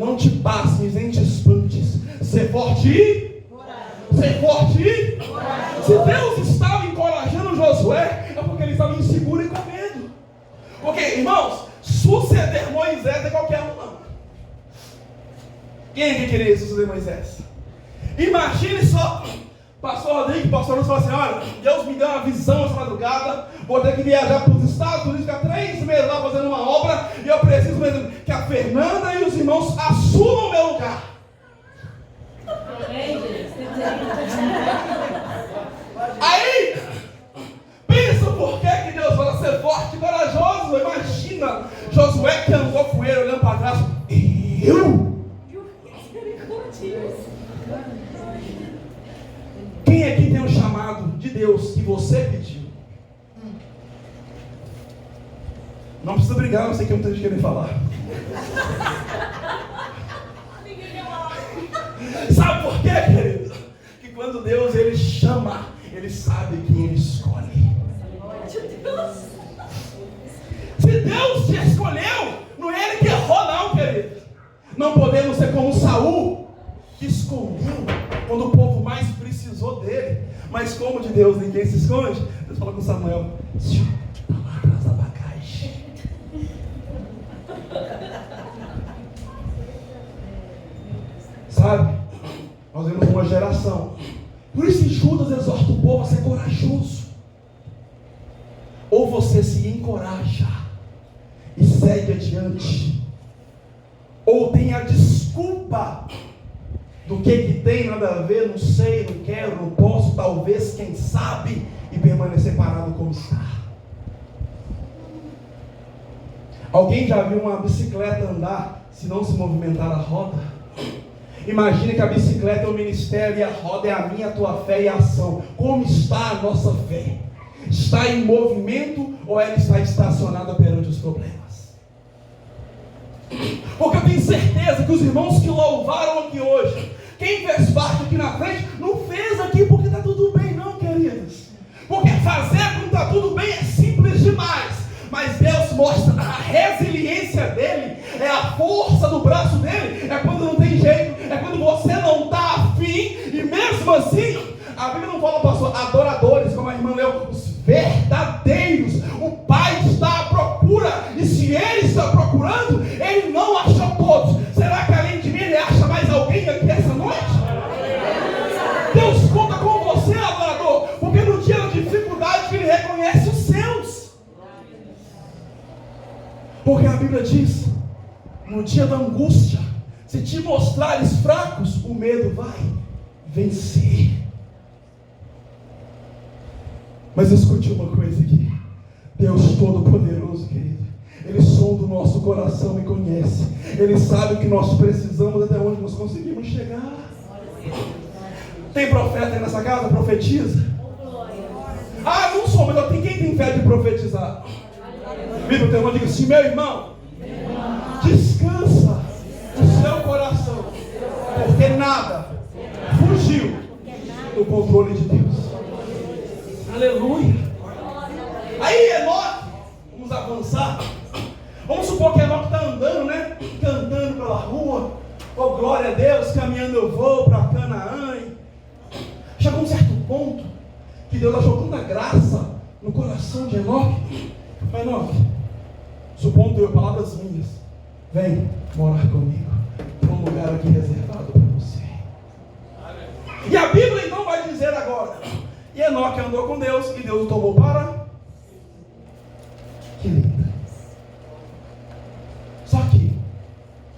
Não te pasmes, nem te espantes. Ser forte e ser forte e se Deus estava encorajando Josué, é porque ele estava inseguro e com medo. Porque, irmãos, suceder Moisés é qualquer um não. Quem é que queria suceder Moisés? Imagine só, pastor Rodrigo, pastor Lúcio falou assim: olha, Deus me deu uma visão essa madrugada, vou ter que viajar para os Estados Unidos, ficar 3 meses lá fazendo uma obra, e eu preciso mesmo que a Fernanda e os irmãos assumam o meu lugar. Aí, pensa por que Deus fala ser forte e corajoso. Imagina Josué que andou com ele olhando para trás. Quem aqui tem um chamado de Deus que você pediu? Não precisa brigar, eu sei que eu não tenho de querer falar. Sabe por quê, querido? Que quando Deus ele chama, ele sabe quem ele escolhe. Se Deus te escolheu, não é ele que errou não, querido. Não podemos ser como Saul, que escondeu quando o povo mais precisou dele. Mas como de Deus ninguém se esconde, Deus fala com Samuel: está lá atrás da bagagem. Sabe? Nós vemos uma geração. Por isso Judas exorta o povo a ser corajoso. Ou você se encoraja e segue adiante, ou tem a desculpa do que tem nada a ver, não sei, não quero, não posso, talvez, quem sabe, e permanecer parado como está. Alguém já viu uma bicicleta andar se não se movimentar a roda? Imagine que a bicicleta é o ministério e a roda é a minha, a tua fé e a ação. Como está a nossa fé? Está em movimento ou ela está estacionada perante os problemas? Porque eu tenho certeza que os irmãos que louvaram aqui hoje, quem fez parte aqui na frente, não fez aqui porque está tudo bem não, queridos. Porque fazer quando está tudo bem é simples demais. Mas Deus mostra a resiliência dele, é a força do braço dele, é quando não tem jeito, é quando você não está afim, e mesmo assim, a Bíblia não fala, pastor, adoradores, como a irmã leu, os verdadeiros. O Pai está à procura, e se Ele está procurando, Ele não achou todos. Será que além de mim Ele acha mais alguém aqui essa noite? Deus conta com você, adorador, porque no dia da dificuldade Ele reconhece os seus. Porque a Bíblia diz, no dia da angústia, se te mostrares fracos, o medo vai vencer. Mas escute uma coisa aqui: Deus Todo-Poderoso, querido, Ele sonda o nosso coração e conhece. Ele sabe o que nós precisamos, até onde nós conseguimos chegar. Tem profeta aí nessa casa? Profetiza? Ah, não sou, mas eu tenho. Quem tem fé de profetizar? Bíblia, teu irmão, diga assim: meu irmão, descansa o seu coração, porque nada fugiu do controle de Deus. Aleluia. Aí Enoque, vamos avançar. Vamos supor que Enoque está andando, né? Cantando pela rua. Oh, glória a Deus, caminhando eu vou para Canaã. Chegou um certo ponto que Deus achou tanta graça no coração de Enoque. Enoque, supondo eu, palavras minhas, vem morar comigo para um lugar aqui reservado para você. E a Bíblia então vai dizer agora: e Enoque andou com Deus e Deus o tomou para... Que linda. Só que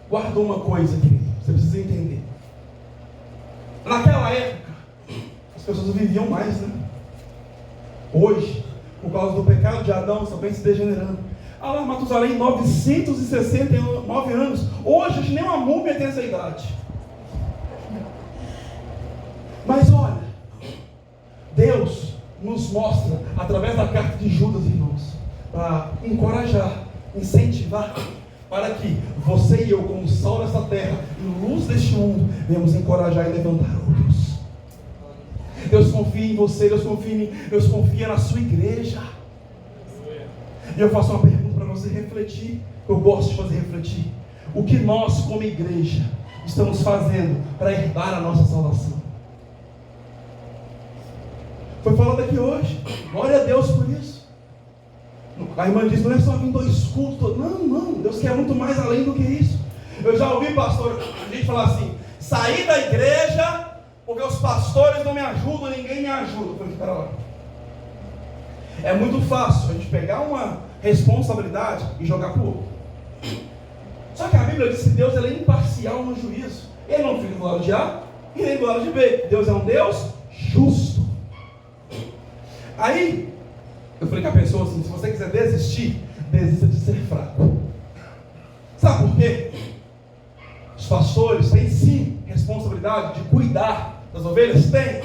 guardou uma coisa, querido, você precisa entender. Naquela época as pessoas viviam mais, né? Hoje, por causa do pecado de Adão, também se degenerando. Ah lá, Matusalém, 969 anos. Hoje, nem uma múmia tem essa idade. Mas olha, Deus nos mostra, através da carta de Judas, irmãos, para encorajar, incentivar, para que você e eu, como sal desta terra e luz deste mundo, venhamos encorajar e levantar outros. Deus confia em você, Deus confia em mim, Deus confia na sua igreja. E eu faço uma pergunta para você refletir, que eu gosto de fazer refletir. o que nós, como igreja, estamos fazendo para herdar a nossa salvação. Foi falado aqui hoje. Glória a Deus por isso. A irmã diz, não é só vir 2 cultos. Não, Deus quer muito mais além do que isso. Eu já ouvi, pastor, a gente falar assim: sair da igreja porque os pastores não me ajudam, ninguém me ajuda. Eu falei, pera lá. É muito fácil a gente pegar uma responsabilidade e jogar para o outro. Só que a Bíblia diz que Deus é imparcial no juízo. Ele não fica do lado de A e nem do lado de B. Deus é um Deus justo. Aí, eu falei com a pessoa assim: se você quiser desistir, desista de ser fraco. Sabe por quê? Os pastores têm sim responsabilidade de cuidar das ovelhas? Tem.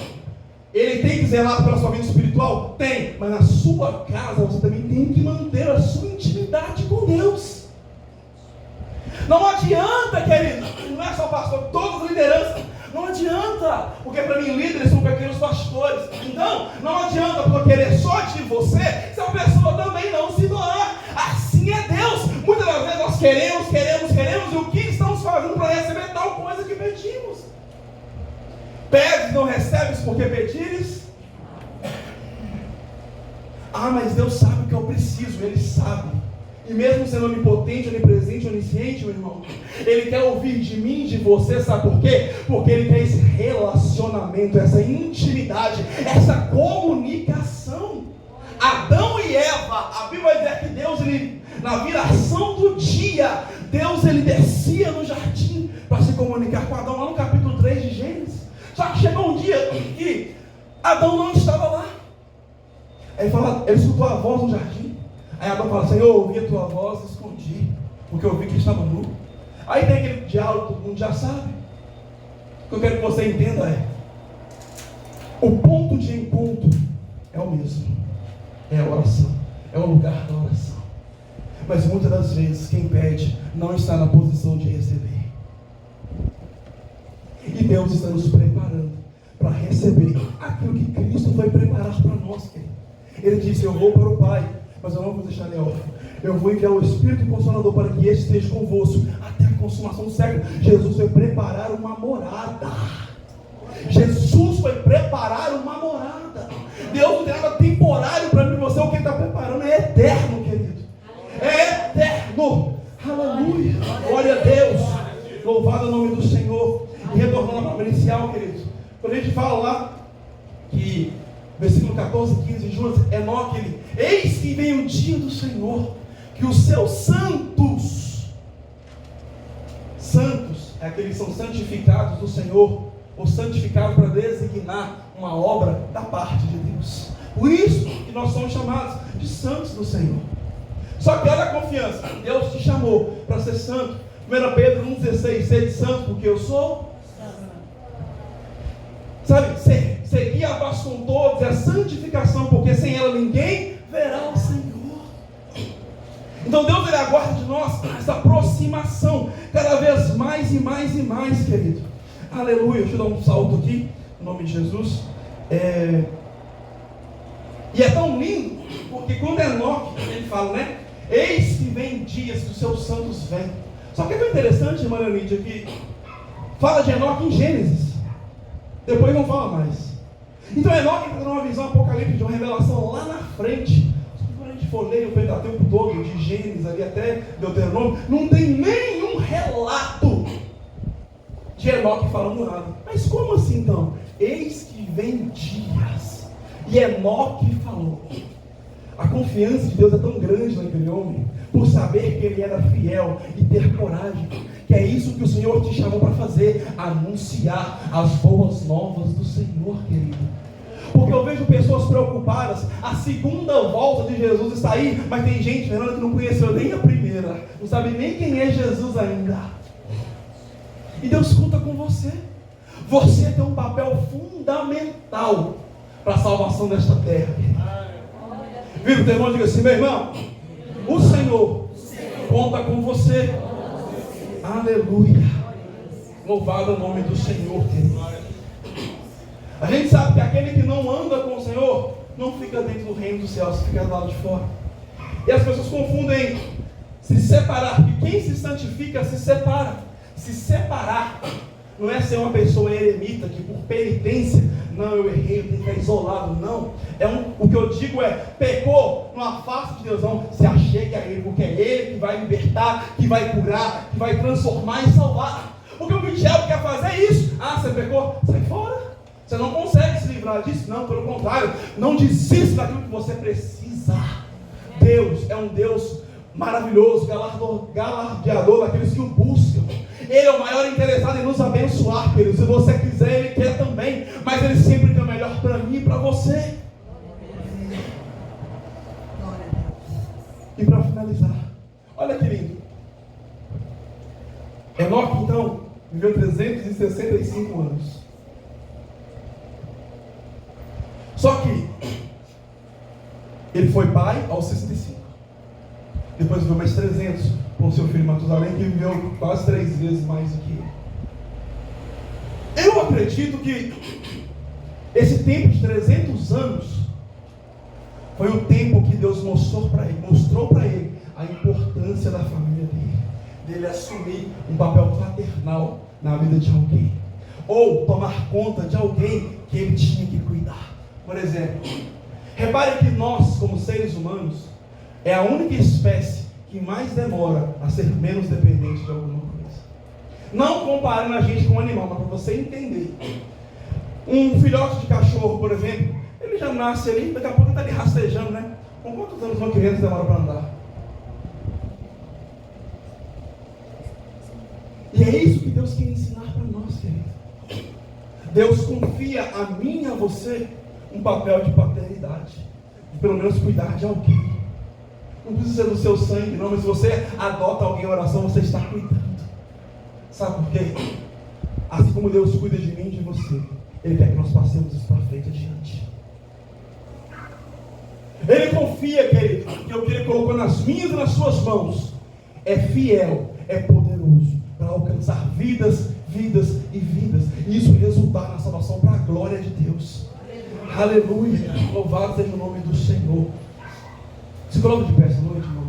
Ele tem que zelar pela sua vida espiritual? Tem. Mas na sua casa você também tem que manter a sua intimidade com Deus. Não adianta, querido, não é só pastor, todas as lideranças. Não adianta, porque para mim líderes são pequenos pastores. Então, não adianta eu querer só de você, se a pessoa também não se doar. Assim é Deus. Muitas das vezes nós queremos, e o que estamos fazendo para receber tal coisa que pedimos? Pedes, não recebes porque pedires? Mas Deus sabe o que eu preciso, Ele sabe. E mesmo sendo onipotente, onipresente, onisciente, meu irmão, Ele quer ouvir de mim e de você, sabe por quê? Porque Ele quer esse relacionamento, essa intimidade, essa comunicação. Adão e Eva, a Bíblia vai dizer que Deus, na viração do dia, Deus descia no jardim para se comunicar com Adão, lá no capítulo 3 de Gênesis. Só que chegou um dia que Adão não estava lá. Aí ele escutou a voz no jardim. Aí Adão fala: Senhor, eu ouvi a tua voz e escondi, porque eu vi que estava nu. Aí tem aquele diálogo, todo mundo já sabe. O que eu quero que você entenda o ponto de encontro é o mesmo. É a oração, é o lugar da oração. Mas muitas das vezes quem pede não está na posição de receber. E Deus está nos preparando para receber aquilo que Cristo vai preparar para nós, querido. Ele disse: eu vou para o Pai, mas eu não vou deixar ele órfão. Eu vou enviar o Espírito Consolador para que ele esteja convosco até a consumação do século. Jesus foi preparar uma morada. Jesus foi preparar uma morada. Deus não tem nada temporário para mim e você. O que Ele está preparando é eterno, querido. É eterno. Aleluia. Glória a Deus. Louvado o nome do Senhor. E retornando à palavra inicial, querido, quando a gente fala lá que versículo 14, 15, Jonas, Enoque, eis que vem o dia do Senhor, que os seus santos é aqueles que são santificados do Senhor, ou santificados para designar uma obra da parte de Deus. Por isso que nós somos chamados de santos do Senhor. Só que olha a confiança, Deus te chamou para ser santo. 1 Pedro 1,16, sede santo porque eu sou santo. Sabe, seguir a paz com todos é a santificação, porque sem ela ninguém verá o Senhor. Então Deus aguarda de nós essa aproximação cada vez mais e mais e mais, querido. Aleluia. Deixa eu dar um salto aqui, em nome de Jesus. E é tão lindo, porque quando Enoque, ele fala, né? Eis que vem dias que os seus santos vêm. Só que é tão interessante, irmã Leonídia, que fala de Enoque em Gênesis. Depois não fala mais. Então Enoque está dando uma visão apocalíptica, de uma revelação lá na frente. Quando a gente for ler o Pentateuco todo, de Gênesis ali até Deuteronômio, não tem nenhum relato de Enoque falando nada. Mas como assim então? Eis que vem dias. E Enoque falou. A confiança de Deus é tão grande naquele homem, por saber que ele era fiel e ter coragem, que é isso que o Senhor te chamou para fazer, anunciar as boas novas do Senhor, querido. Porque eu vejo pessoas preocupadas, a segunda volta de Jesus está aí, mas tem gente, Fernanda, que não conheceu nem a primeira, não sabe nem quem é Jesus ainda. E Deus conta com você. Você tem um papel fundamental para a salvação desta terra. Viva o teu irmão, diga assim: meu irmão, o Senhor conta com você. Aleluia. Louvado o nome do Senhor, querido. A gente sabe que aquele que não anda com o Senhor não fica dentro do reino dos céus, fica do lado de fora. E as pessoas confundem Se separar, porque quem se santifica se separa. Se separar não é ser uma pessoa eremita que por penitência, não, eu errei, eu tenho que ficar isolado, não. O que eu digo é, pecou, não afaste de Deus, não, se achegue a Ele, porque é Ele que vai libertar, que vai curar, que vai transformar e salvar. Porque o que o diabo quer fazer é isso. Ah, você pecou? Sai fora. Você não consegue se livrar disso, não, pelo contrário, não desista daquilo que você precisa. Deus é um Deus maravilhoso, galardeador daqueles que o buscam. Ele é o maior interessado em nos abençoar, querido. Se você quiser, Ele quer também. Mas Ele sempre quer o melhor para mim e para você. E para finalizar, olha que lindo. Enoque, então, viveu 365 anos. Só que ele foi pai aos 65. Depois viveu mais 300 com seu filho Matusalém, que viveu quase 3 vezes mais do que ele. Eu acredito que esse tempo de 300 anos foi o tempo que Deus mostrou para ele a importância da família dele assumir um papel paternal na vida de alguém, ou tomar conta de alguém que ele tinha que cuidar. Por exemplo, repare que nós, como seres humanos, é a única espécie que mais demora a ser menos dependente de alguma coisa. Não comparando a gente com um animal, mas para você entender. Um filhote de cachorro, por exemplo, ele já nasce ali, daqui a pouco ele está ali rastejando, né? Com quantos anos uma criança demora para andar? E é isso que Deus quer ensinar para nós, querido. Deus confia a mim e a você um papel de paternidade, de pelo menos cuidar de alguém. Não precisa ser do seu sangue, não, mas se você adota alguém em oração, você está cuidando. Sabe por quê? Assim como Deus cuida de mim e de você, Ele quer que nós passemos isso para frente adiante. Ele confia, querido, que o que Ele colocou nas minhas e nas suas mãos é fiel, é poderoso para alcançar vidas e vidas, e isso resultar na salvação para a glória de Deus. Aleluia. Louvado seja o nome do Senhor. Se coloca de pé essa noite, irmão.